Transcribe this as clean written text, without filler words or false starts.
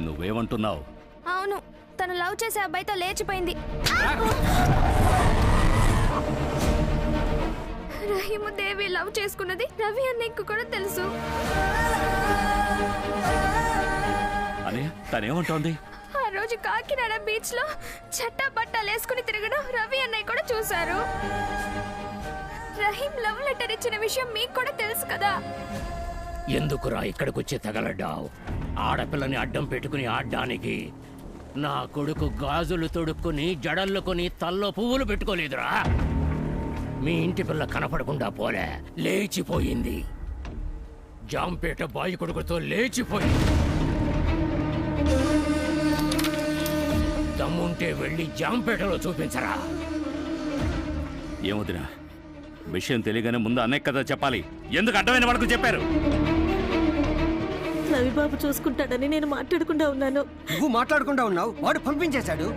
నువ్వేమంటున్నావు? అవును, తను లవ్ చేసే అబ్బాయితో లేచిపోయింది. రహీము దేవి లవ్ చేసుకున్నది రవి అన్నయ్యకు కూడా తెలుసు. అనే తనేమంటోంది? ఆ రోజు కాకినాడ బీచ్ లో చట్టా పట్టాలు వేసుకుని తిరగడం రవి అన్నయ్య కూడా చూశారు. రహీం లవ్ లెటర్ ఇచ్చిన విషయం మీకు కూడా తెలుసు కదా. ఎందుకురా ఇక్కడికొచ్చి తగలడ్డావు? ఆడపిల్లని అడ్డం పెట్టుకుని ఆడ్డానికి. నా కొడుకు గాజులు తొడుక్కుని జడల్లుకొని తల్లో పువ్వులు పెట్టుకోలేదురా. మీ ఇంటి పిల్ల కనపడకుండా పోలే, లేచిపోయింది. జాంపేట బాయి కొడుకుతో లేచిపోయింది. దమ్ముంటే వెళ్ళి జాంపేటలో చూపించరా. ఏమొదినా, విషయం తెలియగానే ముందు అన్నయ్య కదా చెప్పాలి. ఎందుకు అడ్డమైన వాళ్ళకు చెప్పారు? రవిబాబు చూసుకుంటాడని నేను మాట్లాడకుండా ఉన్నాను. నువ్వు మాట్లాడకుండా ఉన్నావు, వాడు పంపించేశాడు.